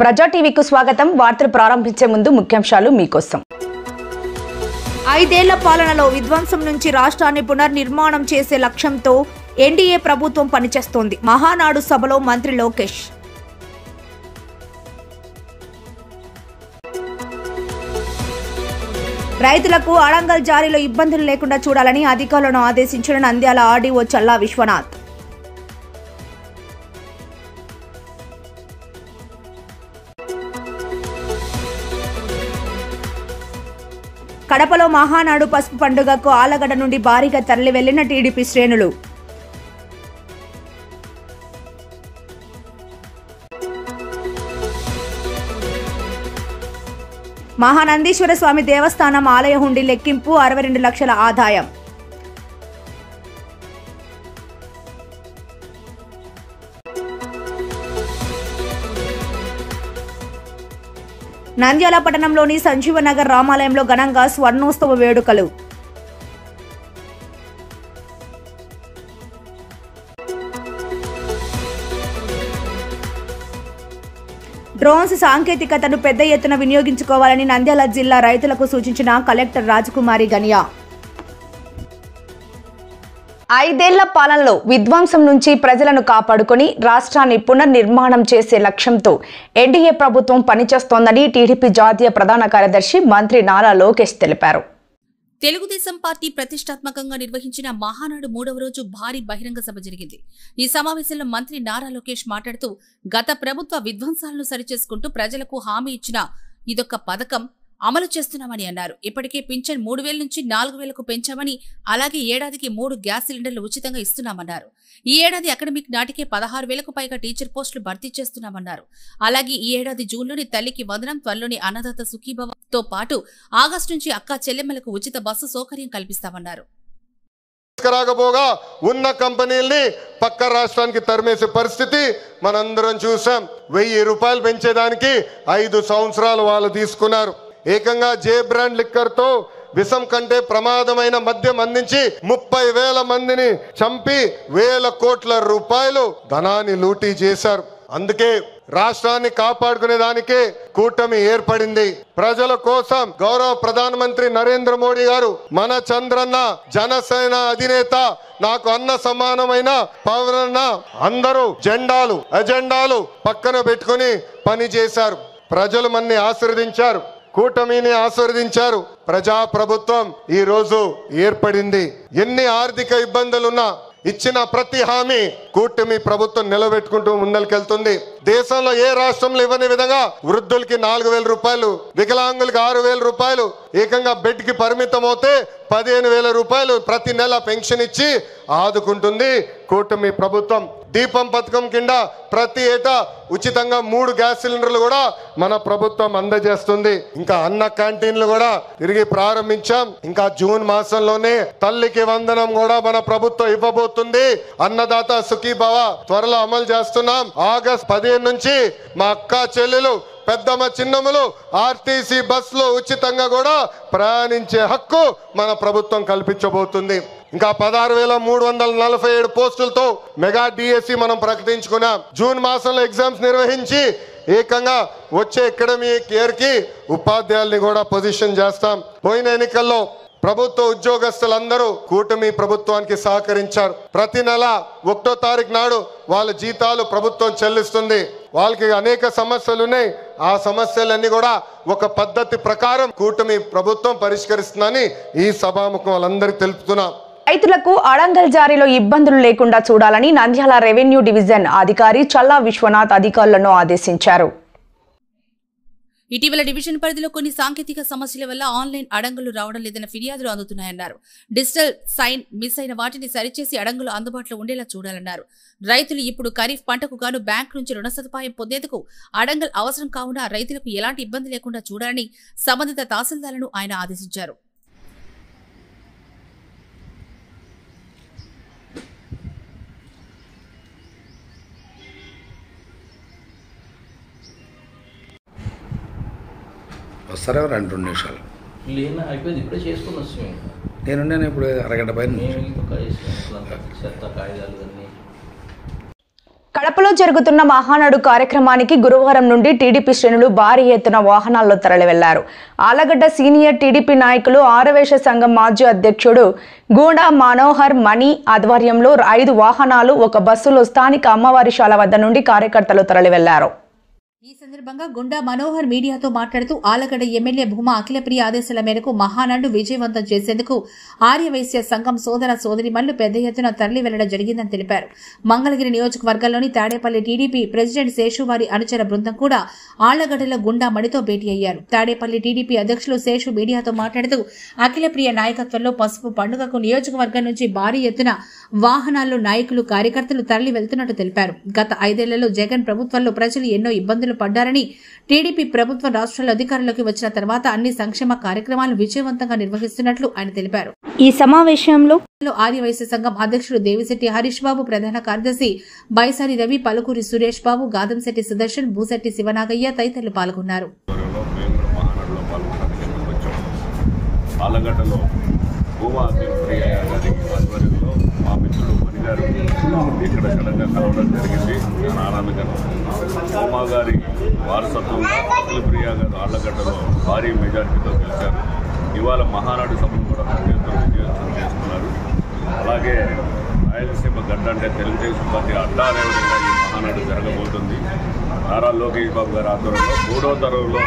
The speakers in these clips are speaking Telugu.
ప్రజా టీవీకి స్వాగతం. వార్తలు ప్రారంభించే ముందు ముఖ్యాంశాలు మీకోసం. 5 ఏళ్ల పాలనలో విధ్వంసం నుంచి రాష్ట్రాన్ని పునర్నిర్మాణం చేసే లక్ష్యంతో ఎన్డీఏ ప్రభుత్వం పనిచేస్తోంది. మహానాడు సభలో మంత్రి లోకేష్. రైతులకు అడంగల్ జారీలో ఇబ్బందులు లేకుండా చూడాలని అధికారులను ఆదేశించిన నంద్యాల ఆర్డీఓ చల్లా విశ్వనాథ్. కడపలో మహానాడు పసుపు పండుగకు ఆలగడ్డ నుండి భారీగా తరలి వెళ్లిన టీడీపీ శ్రేణులు. మహానందీశ్వర స్వామి దేవస్థానం ఆలయ హుండీ లెక్కింపు 62 లక్షల ఆదాయం. నంద్యాల పట్టణంలోని సంజీవనగర్ రామాలయంలో ఘనంగా స్వర్ణోత్సవ వేడుకలు. డ్రోన్స్ సాంకేతికతను పెద్ద ఎత్తున వినియోగించుకోవాలని నంద్యాల జిల్లా రైతులకు సూచించిన కలెక్టర్ రాజకుమారి గనియా. 5 ఏళ్ల పాలనలో విధ్వంసం నుంచి ప్రజలను కాపాడుకొని రాష్ట్రాన్ని పునర్నిర్మాణం చేసే లక్ష్యంతో ఎన్డీఏ ప్రభుత్వం పనిచేస్తోందని టీడీపీ జాతీయ ప్రధాన కార్యదర్శి మంత్రి నారా లోకేష్ తెలిపారు. తెలుగుదేశం పార్టీ ప్రతిష్టాత్మకంగా నిర్వహించిన మహానాడు 3వ రోజు భారీ బహిరంగ సభ జరిగింది. ఈ సమావేశంలో మంత్రి నారా లోకేష్ మాట్లాడుతూ గత ప్రభుత్వ విధ్వంసాలను సరిచేసుకుంటూ ప్రజలకు హామీ ఇచ్చిన ఇదొక పథకం అమలు చేస్తున్నామని అన్నారు. ఇప్పటికే పింఛన్ 3000 నుంచి 4000కు పెంచామని, అలాగే ఏడాదికి 3 గ్యాస్ సిలిండర్లు ఉచితంగా ఇస్తున్నామన్నారు. ఈ ఏడాది అకాడమిక్ నాటికే 16,000కు పైగా టీచర్ పోస్టులు భర్తీ చేస్తున్నామన్నారు. అలాగే ఈ ఏడాది జూన్లోని తల్లికి వందనం, త్వరలోని అన్నదాత సుఖీభవతో పాటు ఆగస్టు నుంచి అక్కా చెల్లెమ్మలకు ఉచిత బస్సు సౌకర్యం కల్పిస్తామన్నారు. రాకపోగా ఉన్న కంపెనీల్ని పక్క రాష్ట్రానికి తరిమేసే పరిస్థితి మనందరం చూసాం. 1000 రూపాయలు పెంచేదానికి 5 సంవత్సరాలు వాళ్ళు తీసుకున్నారు. ఏకంగా జే బ్రాండ్ లిక్కర్ తో విషం కంటే ప్రమాదమైన మద్యం అందించి 30,000 మందిని చంపి 1,000 కోట్ల రూపాయలు ధనాన్ని లూటీ చేశారు. అందుకే రాష్ట్రాన్ని కాపాడుకునే దానికే కూటమి ఏర్పడింది. ప్రజల కోసం గౌరవ ప్రధానమంత్రి నరేంద్ర మోడీ గారు, మన చంద్రన్న, జనసేన అధినేత, నాకు అన్న సమానమైన పవరన్న అందరూ ఎజెండాలు పక్కన పెట్టుకుని పని చేశారు. ప్రజలు మన్ని ఆశీర్వదించారు, కూటమిని ఆశీర్వదించారు. ప్రజా ప్రభుత్వం ఈ రోజు ఏర్పడింది. ఎన్ని ఆర్థిక ఇబ్బందులున్నా ఇచ్చిన ప్రతి హామీ కూటమి ప్రభుత్వం నిలబెట్టుకుంటూ ముందరికెళ్తుంది. దేశంలో ఏ రాష్ట్రంలో ఇవ్వని విధంగా వృద్ధులకి 4,000 రూపాయలు, వికలాంగులకి 6,000 రూపాయలు, ఏకంగా బెడ్ కి పరిమితం అవుతే 15,000 రూపాయలు ప్రతి నెల పెన్షన్ ఇచ్చి ఆదుకుంటుంది కూటమి ప్రభుత్వం. దీపం పథకం కింద ప్రతి ఏటా ఉచితంగా 3 గ్యాస్ సిలిండర్లు కూడా మన ప్రభుత్వం అందజేస్తుంది. ఇంకా అన్న క్యాంటీన్లు కూడా తిరిగి ప్రారంభించాం. ఇంకా జూన్ మాసంలోనే తల్లికి వందనం కూడా మన ప్రభుత్వం ఇవ్వబోతుంది. అన్నదాత సుఖీభవ త్వరలో అమలు చేస్తున్నాం. ఆగస్ట్ 15 నుంచి మా అక్క చెల్లెలు, పెద్దమ్మ, చిన్నమ్మలు ఆర్టీసీ బస్సులో ఉచితంగా కూడా ప్రయాణించే హక్కు మన ప్రభుత్వం కల్పించబోతుంది. ఇంకా 16,347 పోస్టులతో మెగా డిఎస్సి మనం ప్రకటించుకున్నాం. జూన్ మాసంలో ఎగ్జామ్స్ నిర్వహించి ఏకంగా వచ్చే అకాడమిక్ ఇయర్ కి ఉపాధ్యాయుల్ని కూడా పొజిషన్ చేస్తాం. పోయిన ఎన్నికల్లో ప్రభుత్వ ఉద్యోగస్తులందరూ కూటమి ప్రభుత్వానికి సహకరించారు. ప్రతి నెల 1వ తారీఖు నాడు వాళ్ళ జీతాలు ప్రభుత్వం చెల్లిస్తుంది. వాళ్ళకి అనేక సమస్యలు ఉన్నాయి. ఆ సమస్యలన్నీ కూడా ఒక పద్ధతి ప్రకారం కూటమి ప్రభుత్వం పరిష్కరిస్తుందని ఈ సభాముఖం వాళ్ళందరికీ తెలుపుతున్నాం. రైతులకు అడంగల్ జారీలో ఇబ్బందులు లేకుండా చూడాలని నంద్యాల రెవెన్యూ డివిజన్ అధికారి చల్లా విశ్వనాథ్ అధికారులను ఆదేశించారు. ఇటీవల డివిజన్ పరిధిలో కొన్ని సాంకేతిక సమస్యల వల్ల ఆన్లైన్ అడంగులు రావడం లేదన్న ఫిర్యాదులు అందుతున్నాయన్నారు. డిజిటల్ సైన్ మిస్ అయిన వాటిని సరిచేసి అడంగులు అందుబాటులో ఉండేలా చూడాలన్నారు. రైతులు ఇప్పుడు ఖరీఫ్ పంటకు గాను బ్యాంకు నుంచి రుణ సదుపాయం పొందేందుకు అడంగల్ అవసరం కావున రైతులకు ఎలాంటి ఇబ్బంది లేకుండా చూడాలని సంబంధిత తహసీల్దార్లను ఆయన ఆదేశించారు. వస్తారా 2 నిమిషాలు లేనా అయిపోయింది. ఇప్పుడే చేసుకుని వస్తాం. నేను ఇప్పుడు అరగంట పైన. కడపలో జరుగుతున్న మహానాడు కార్యక్రమానికి గురువారం నుండి టీడీపీ శ్రేణులు భారీ ఎత్తున వాహనాల్లో తరలివెళ్లారు. ఆలగడ్డ సీనియర్ టీడీపీ నాయకులు ఆరవేశ సంఘం మాజీ అధ్యక్షుడు గూండా మనోహర్ మణి ఆధ్వర్యంలో 5 వాహనాలు, 1 బస్సులో స్థానిక అమ్మవారి శాల వద్ద నుండి కార్యకర్తలు తరలివెళ్లారు. ఈ సందర్భంగా గుండా మనోహర్ మీడియాతో మాట్లాడుతూ ఆలగడ్డ ఎమ్మెల్యే భూమా అఖిలప్రియ ఆదేశాల మేరకు మహానాడు విజయవంతం చేసేందుకు ఆర్యవైశ్య సంఘం సోదర సోదరిమణులు పెద్ద ఎత్తున తరలి వెళ్లడం జరిగిందని తెలిపారు. మంగళగిరి నియోజకవర్గంలోని తాడేపల్లి టీడీపీ ప్రెసిడెంట్ శేషువారి అనుచర బృందం కూడా ఆళ్లగడ్డలో గుండా మణితో భేటీ అయ్యారు. తాడేపల్లి టీడీపీ అధ్యక్షులు శేషు మీడియాతో మాట్లాడుతూ అఖిలప్రియ నాయకత్వంలో పసుపు పండుగకు నియోజకవర్గం నుంచి భారీ ఎత్తున వాహనాల్లో నాయకులు కార్యకర్తలు తరలి వెళ్తున్నట్టు తెలిపారు. గత 5 ఏళ్లలో జగన్ ప్రభుత్వంలో ప్రజలు ఎన్నో ఇబ్బందులు పడ్డారని, టీడీపీ ప్రభుత్వం రాష్ట్రాల అధికారంలోకి వచ్చిన తర్వాత అన్ని సంక్షేమ కార్యక్రమాలను విజయవంతంగా నిర్వహిస్తున్నట్లు ఆయన తెలిపారు. ఈ సమావేశంలో ఆర్యవైశ్య సంఘం అధ్యక్షుడు దేవిశెట్టి హరీష్ బాబు, ప్రధాన కార్యదర్శి బైసారి రవి, పలుకూరి సురేష్ బాబు, గాదంశెట్టి సుదర్శన్, భూశెట్టి శివనాగయ్య తదితరులు పాల్గొన్నారు. భూమా అఖిలప్రియ గారి ఆధ్వర్యంలో మా మిత్రుడు మణిగారు ఇక్కడ ఘనంగా కలవడం జరిగింది. చాలా ఆనందకరం. భూమా గారి వారసత్వంగా అఖిలప్రియ గారు ఆళ్లగడ్డలో భారీ మెజార్టీతో గెలిచారు. ఇవాళ మహానాడు సభను కూడా విజయవంతం చేసుకున్నారు. అలాగే రాయలసీమ గడ్డ అంటే తెలుగుదేశం పార్టీ అడ్డా అనే విధంగా ఈ మహానాడు జరగబోతుంది. నారా లోకేష్ బాబు గారి ఆధ్వర్యంలో 3వ తరంలో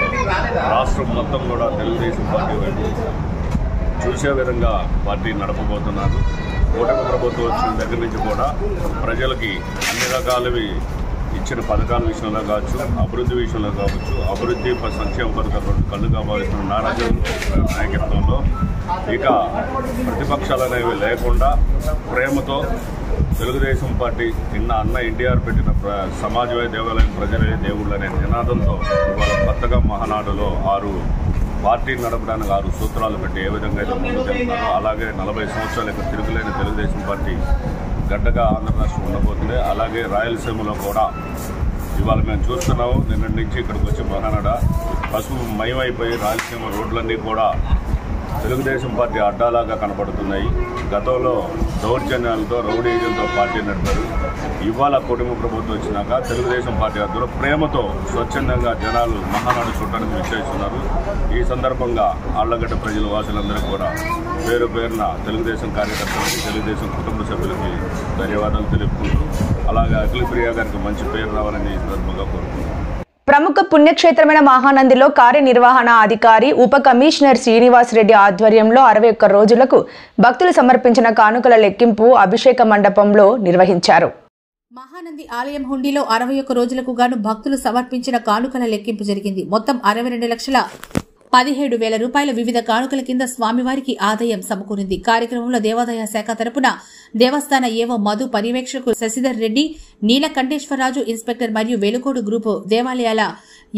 రాష్ట్రం మొత్తం కూడా తెలుగుదేశం పార్టీ వైపు చూసే విధంగా పార్టీ నడపబోతున్నారు. కూటమి ప్రభుత్వం వచ్చిన దగ్గర నుంచి కూడా ప్రజలకి అన్ని రకాలవి ఇచ్చిన పథకాల విషయంలో కావచ్చు, అభివృద్ధి విషయంలో కావచ్చు, అభివృద్ధి సంక్షేమ పథకాలు కళ్ళుగా భావిస్తున్న నారా నాయకత్వంలో ఇక ప్రతిపక్షాలు అనేవి లేకుండా ప్రేమతో తెలుగుదేశం పార్టీ నిన్న అన్న ఎన్టీఆర్ పెట్టిన సమాజమే దేవాలయం, ప్రజలే దేవుళ్ళు అనే నినాదంతో ఇవాళ కొత్తగా మహానాడులో 6 పార్టీని నడపడానికి 6 సూత్రాలు పెట్టి ఏ విధంగా అయితే ముందుకు వెళ్తారో అలాగే 40 సంవత్సరాల యొక్క తిరుగులేని తెలుగుదేశం పార్టీ గడ్డగా ఆంధ్ర రాష్ట్రం ఉండబోతుంది. అలాగే రాయలసీమలో కూడా ఇవాళ మేము చూస్తున్నాము. నిన్నటి నుంచి ఇక్కడికి వచ్చి మహానాడ పసుపు మయమైపోయి రాయలసీమ రోడ్లన్నీ కూడా తెలుగుదేశం పార్టీ అడ్డాలాగా కనపడుతున్నాయి. గతంలో దౌర్జన్యాలతో రౌడీజంతో పార్టీ నడిపారు. ఇవాళ కుటుంబ ప్రభుత్వం వచ్చినాక తెలుగుదేశం పార్టీ ఆధ్వర్యంలో ప్రేమతో స్వచ్ఛందంగా జనాలు మహానాడు చూడడానికి విచ్చేస్తున్నారు. ఈ సందర్భంగా ఆళ్లగడ్డ ప్రజల వాసులందరికీ కూడా పేరు పేరున తెలుగుదేశం కార్యకర్తలకి, తెలుగుదేశం కుటుంబ సభ్యులకి ధన్యవాదాలు తెలుపుకుంటూ అలాగే అఖిలప్రియ గారికి మంచి పేరు రావాలని ఈ సందర్భంగా కోరుకుంటున్నాను. ప్రముఖ పుణ్యక్షేత్రమైన మహానందిలో కార్యనిర్వహణ అధికారి ఉప కమిషనర్ శ్రీనివాస్ రెడ్డి ఆధ్వర్యంలో 61 రోజులకు భక్తులు సమర్పించిన కానుకల లెక్కింపు అభిషేక మండపంలో నిర్వహించారు. మహానంది ఆలయం హుండీలో 61 రోజులకు గాను భక్తులు సమర్పించిన కానుకల లెక్కింపు జరిగింది. మొత్తం 62,17,000 రూపాయల వివిధ కానుకల కింద స్వామివారికి ఆదాయం సమకూరింది. కార్యక్రమంలో దేవాదాయ శాఖ తరపున దేవస్థాన ఏవో మధు, పర్యవేక్షకులు శశిధర్ రెడ్డి, నీలకంఠేశ్వరరాజు, ఇన్స్పెక్టర్ మరియు వెలుకోడు గ్రూపు దేవాలయాల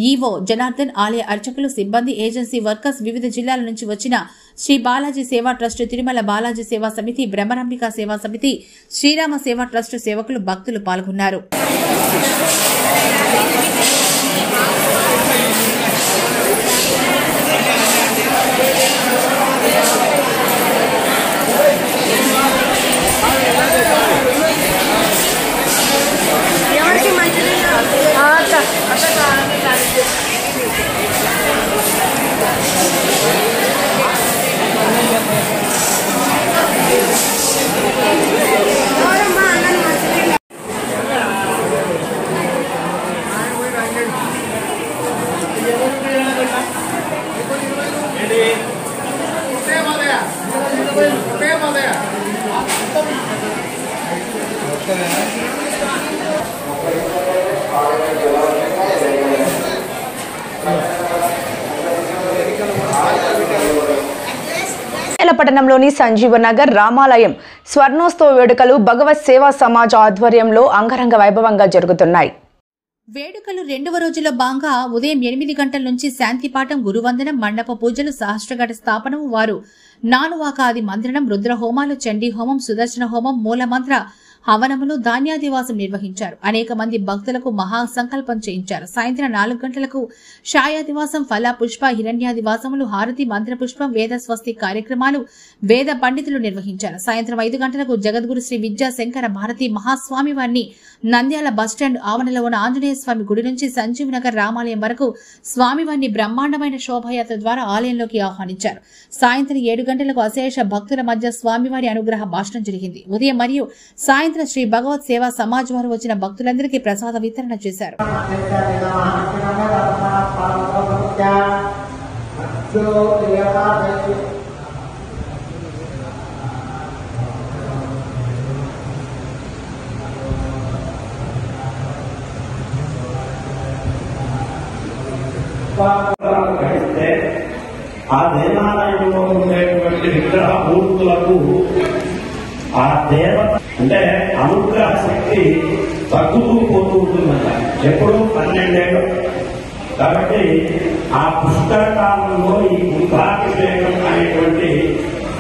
ఈవో జనార్దన్, ఆలయ అర్చకులు, సిబ్బంది, ఏజెన్సీ వర్కర్స్, వివిధ జిల్లాల నుంచి వచ్చిన శ్రీ బాలాజీ సేవా ట్రస్ట్, తిరుమల బాలాజీ సేవా సమితి, బ్రహ్మరంబిక సేవా సమితి, శ్రీరామ సేవా ట్రస్ట్ సేవకులు, భక్తులు పాల్గొన్నారు. పట్టణంలోని సంజీవనగర్ రామాలయం స్వర్ణోత్సవ వేడుకలు భగవత్ సేవా సమాజ్ ఆధ్వర్యంలో అంగరంగ వైభవంగా జరుగుతున్నాయి. వేడుకలు 2వ రోజులో భాగంగా ఉదయం 8 గంటల నుంచి శాంతిపాఠం, గురువందనం, మండప పూజలు, సహస్రఘట స్థాపనం, వారు నానువాక ఆది మంత్రణం, రుద్ర హోమాలు, చండీ హోమం, సుదర్శన హోమం, మూలమంత్ర హవనములు, ధాన్యాదివాసం నిర్వహించారు. అనేక మంది భక్తులకు మహాసంకల్పం చేయించారు. సాయంత్రం 4 గంటలకు ఛాయాదివాసం, ఫల, పుష్ప, హిరణ్యాదివాసములు, హారతి, మంత్రపుష్పం, వేద స్వస్తి కార్యక్రమాలు వేద పండితులు నిర్వహించారు. సాయంత్రం 5 గంటలకు జగద్గురు శ్రీ విద్యా శంకర భారతి మహాస్వామి వారిని నంద్యాల బస్టాండ్ ఆవరణలో ఉన్న ఆంజనేయ స్వామి గుడి నుంచి సంజీవనగర్ రామాలయం వరకు స్వామివారిని బ్రహ్మాండమైన శోభాయాత్ర ద్వారా ఆలయంలోకి ఆహ్వానించారు. సాయంత్రం 7 గంటలకు అశేష భక్తుల మధ్య స్వామివారి అనుగ్రహ భాషణం జరిగింది. ఉదయం మరియు సాయంత్రం శ్రీ భగవత్ సేవా సమాజ్ వారు వచ్చిన భక్తులందరికీ ప్రసాద వితరణ చేశారు. ఆ దేవాలయంలో ఉండేటువంటి విగ్రహ మూర్తులకు ఆ దేవత అంటే అనుగ్రహ శక్తి తగ్గుతూ పోతూ ఉంటుందంట. ఎప్పుడు 12 ఏళ్ళు. కాబట్టి ఆ పుష్కర కాలంలో ఈ కుంభాభిషేకం అనేటువంటి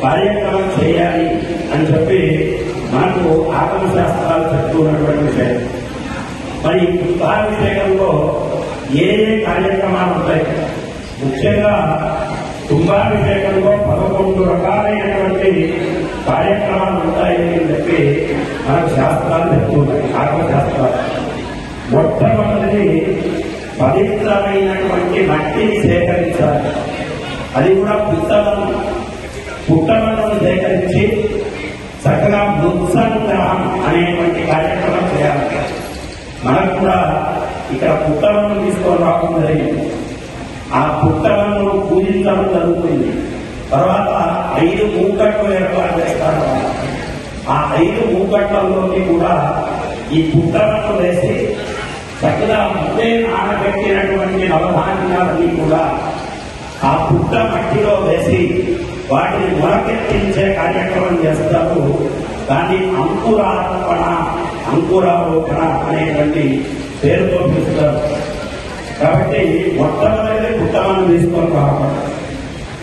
కార్యక్రమం చేయాలి అని చెప్పి మనకు ఆగమ శాస్త్రాలు చెప్తున్నటువంటి విషయం. మరి ఈ కుంభాభిషేకంలో ఏ కార్యక్రమాలు ఉంటాయి? ముఖ్యంగా కుంభాభిషేకంలో 11 రకాలైనటువంటి కార్యక్రమాలు ఉంటాయని చెప్పి మనకు శాస్త్రాలు చెప్తున్నాయి, ఆగమ శాస్త్రాలు. మొట్టమొదటిది పవిత్రమైనటువంటి మట్టిని సేకరించాలి. అది కూడా పుట్టమన్నును సేకరించి చక్కగా మృత్సంగ్రహం అనేటువంటి కార్యక్రమం చేయాలి. మనకు కూడా ఇక్కడ పుట్టమన్ను తీసుకొని రావడం జరిగింది. ఆ పుట్టమన్ను పూజించడం జరుగుతుంది. తర్వాత 5 మూకట్లు ఏర్పాటు చేస్తారు. ఆ 5 మూకట్లలోకి కూడా ఈ పుట్టమన్ను వేసి చక్కగా ముందే నానబెట్టినటువంటి నవధాన్యాలన్నీ కూడా ఆ పుట్ట మట్టిలో వేసి వాటిని మొలకెత్తించే కార్యక్రమం చేస్తారు. దాన్ని అంకురారోపణ అనేటువంటి పేరుతో పిలుస్తారు. కాబట్టి మొట్టమొదటి పుట్టమన్ను తీసుకొని రావడం.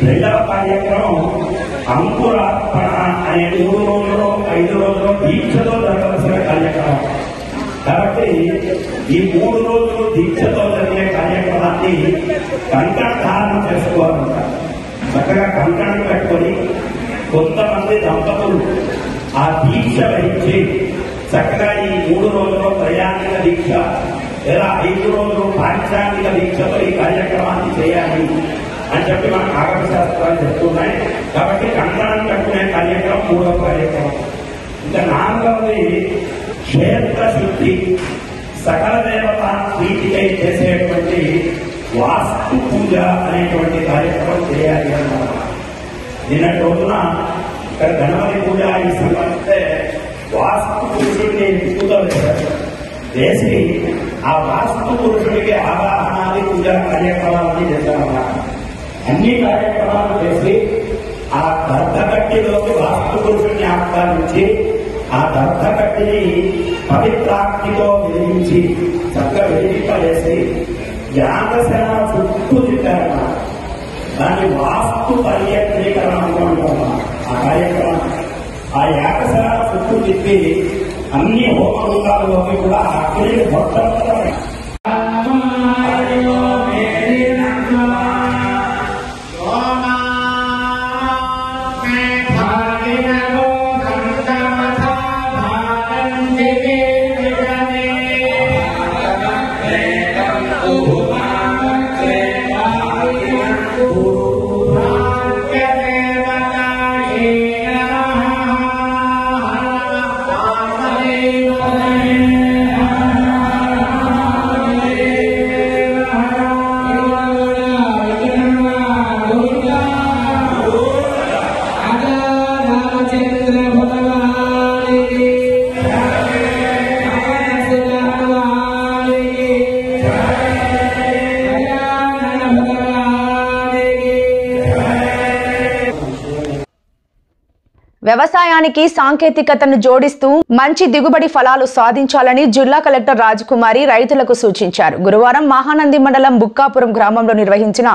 రెండవ కార్యక్రమం అంకురార్పణ అనే 3 రోజులు 5 రోజులు దీక్షతో జరగవలసిన కార్యక్రమం. కాబట్టి ఈ 3 రోజులు దీక్షతో జరిగే కార్యక్రమాన్ని కంకణ ధారణ చేసుకోవాలంటారు. చక్కగా కంకణం కట్టుకొని కొంతమంది దంపతులు ఆ దీక్ష వహించి చక్కగా ఈ 3 రోజులు ప్రయాణిక దీక్ష లేదా 5 రోజులు పాంచాంగిక దీక్షతో ఈ కార్యక్రమాన్ని చేయాలి అని చెప్పి మనకు ఆగమ శాస్త్రాలు చెప్తున్నాయి. కాబట్టి కంకణం కట్టుకునే కార్యక్రమం 3వ కార్యక్రమం. ఇంకా 4వది క్షేత్ర శుద్ధి, సకల దేవత ప్రీతికై చేసేటువంటి వాస్తు పూజ అనేటువంటి కార్యక్రమం చేయాలి అన్నమాట. నిన్నటి రోజున ఇక్కడ గణపతి పూజ ఈ సంబంధిస్తే వాస్తు పురుషుడిని పూజ వేసి ఆ వాస్తు పురుషుడికి ఆవాహనాది పూజా కార్యక్రమాలని చేశామన్నమాట. అన్ని కార్యక్రమాలు చేసి ఆ దర్భకట్టిలోకి వాస్తు పురుషుడిని ఆహ్వానించి ఆ దర్భకట్టిని పవిత్రాగ్నితో వెలిగించి చక్కగా వెలిగింపజేసి యాగశన చుట్టూ తిప్పారన్నమాట. దాన్ని వాస్తు పర్యటనీకరణ అనుకుంటున్నాం. ఆ కార్యక్రమం ఆ యాగశన చుట్టూ తిప్పి అన్ని హోమలోకి కూడా అగ్ని మొత్తం వ్యవసాయానికి సాంకేతికతను జోడిస్తూ మంచి దిగుబడి ఫలాలు సాధించాలని జిల్లా కలెక్టర్ రాజకుమారి రైతులకు సూచించారు. గురువారం మహానంది మండలం బుక్కాపురం గ్రామంలో నిర్వహించిన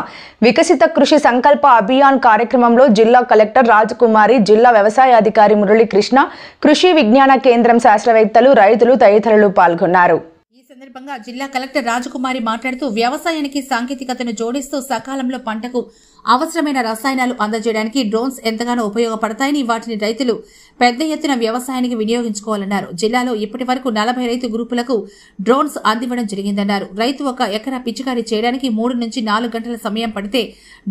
వికసిత కృషి సంకల్ప అభియాన్ కార్యక్రమంలో జిల్లా కలెక్టర్ రాజకుమారి, జిల్లా వ్యవసాయ అధికారి మురళీకృష్ణ, కృషి విజ్ఞాన కేంద్రం శాస్త్రవేత్తలు, రైతులు తదితరులు పాల్గొన్నారు. ఈ సందర్భంగా జిల్లా కలెక్టర్ రాజకుమారి మాట్లాడుతూ వ్యవసాయానికి సాంకేతికతను జోడిస్తూ సకాలంలో పంటకు అవసరమైన రసాయనాలు అందజేయడానికి డ్రోన్స్ ఎంతగానో ఉపయోగపడతాయని, వాటిని రైతులు పెద్ద ఎత్తున వ్యవసాయానికి వినియోగించుకోవాలన్నారు. జిల్లాలో ఇప్పటి వరకు 40 రైతు గ్రూపులకు డ్రోన్స్ అందివ్వడం జరిగిందన్నారు. రైతు 1 ఎకరా పిచికారీ చేయడానికి 3 నుంచి 4 గంటల సమయం పడితే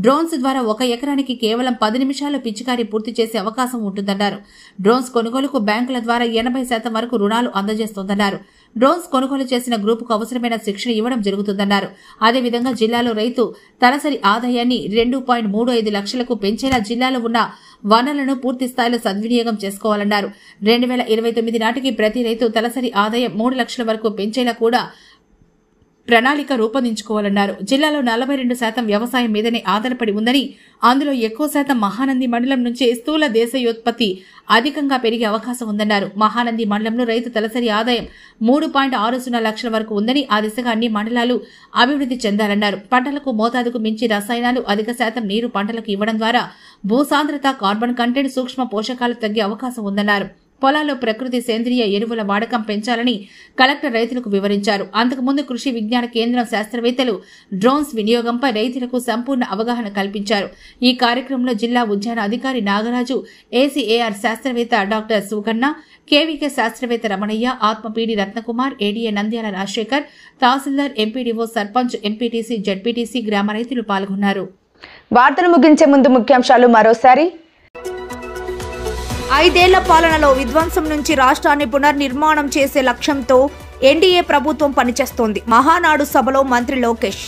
డ్రోన్స్ ద్వారా 1 ఎకరానికి కేవలం 10 నిమిషాల్లో పిచికారీ పూర్తి చేసే అవకాశం ఉంటుందన్నారు. డ్రోన్స్ కొనుగోలుకు బ్యాంకుల ద్వారా 80% వరకు రుణాలు అందజేస్తోందన్నారు. డ్రోన్స్ కొనుగోలు చేసిన గ్రూపుకు అవసరమైన శిక్షణ ఇవ్వడం జరుగుతుందన్నారు. అదేవిధంగా జిల్లాలో రైతు తలసరి ఆదాయాన్ని 2.35 లక్షలకు పెంచేలా జిల్లాలో ఉన్న వనరులను పూర్తి స్థాయిలో సద్వినియోగం చేసుకోవాలన్నారు. 2029 నాటికి ప్రతి రైతు తలసరి ఆదాయం 3 లక్షల వరకు పెంచేలా కూడా ప్రణాళిక రూపొందించుకోవాలన్నారు. జిల్లాలో 42% వ్యవసాయం మీదనే ఆధారపడి ఉందని, అందులో ఎక్కువ శాతం మహానంది మండలం నుంచే స్థూల దేశీయోత్పత్తి అధికంగా పెరిగే అవకాశం ఉందన్నారు. మహానంది మండలంలో రైతు తలసరి ఆదాయం 3.60 లక్షల వరకు ఉందని, ఆ దిశగా అన్ని మండలాలు అభివృద్ధి చెందాలన్నారు. పంటలకు మోతాదుకు మించి రసాయనాలు, అధిక శాతం నీరు పంటలకు ఇవ్వడం ద్వారా భూసాంద్రత, కార్బన్ కంటెంట్, సూక్ష్మ పోషకాలు తగ్గే అవకాశం ఉందన్నారు. పొలాల్లో ప్రకృతి సేంద్రియ ఎరువుల వాడకం పెంచాలని కలెక్టర్ రైతులకు వివరించారు. అంతకుముందు కృషి విజ్ఞాన కేంద్రం శాస్త్రవేత్తలు డ్రోన్స్ వినియోగంపై రైతులకు సంపూర్ణ అవగాహన కల్పించారు. ఈ కార్యక్రమంలో జిల్లా ఉద్యాన అధికారి నాగరాజు, ఏసీఏఆర్ శాస్త్రవేత్త డాక్టర్ సుగన్న, కేవీకే శాస్త్రవేత్త రమణయ్య, ఆత్మపీడి రత్నకుమార్, ఏడీఏ నంద్యాల రాజశేఖర్, తహసీల్దార్, ఎంపీడీఓ, సర్పంచ్, ఎంపీటీసీ, జడ్పీటీసీ, గ్రామ రైతులు పాల్గొన్నారు. వార్తలు ముగించే ముందు ముఖ్యాంశాలు మరోసారి. 5 ఏళ్ల పాలనలో విధ్వంసం నుంచి రాష్ట్రాన్ని పునర్నిర్మాణం చేసే లక్ష్యంతో ఎన్డీఏ ప్రభుత్వం పనిచేస్తోంది. మహానాడు సభలో మంత్రి లోకేష్.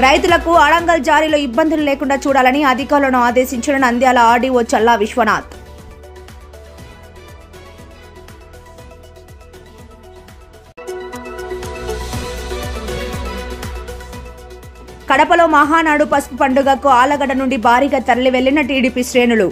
రైతులకు అడంగల్ జారీలో ఇబ్బందులు లేకుండా చూడాలని అధికారులను ఆదేశించిన నంద్యాల ఆర్డీఓ చల్లా విశ్వనాథ్. కడపలో మహానాడు పసుపు పండుగకు ఆలగడ్డ నుండి భారీగా తరలి వెళ్లిన టీడీపీ శ్రేణులు.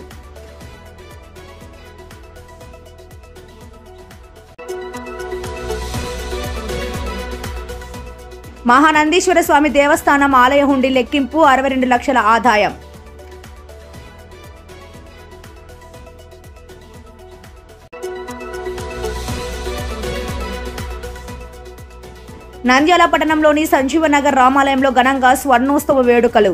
మహానందీశ్వర స్వామి దేవస్థానం ఆలయ హుండీ లెక్కింపు, 62 లక్షల ఆదాయం. నంద్యాల పట్టణంలోని సంజీవనగర్ రామాలయంలో ఘనంగా స్వర్ణోత్సవ వేడుకలు.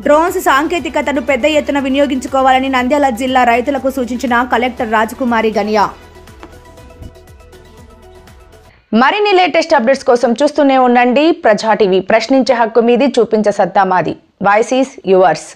డ్రోన్స్ సాంకేతికతను పెద్ద ఎత్తున వినియోగించుకోవాలని నంద్యాల జిల్లా రైతులకు సూచించిన కలెక్టర్ రాజకుమారి గనియా. మరిన్ని లేటెస్ట్ అప్డేట్స్ కోసం చూస్తూనే ఉండండి ప్రజా టీవీ. ప్రశ్నించే హక్కు మీది, చూపించే సత్తా మాది. Voice is yours.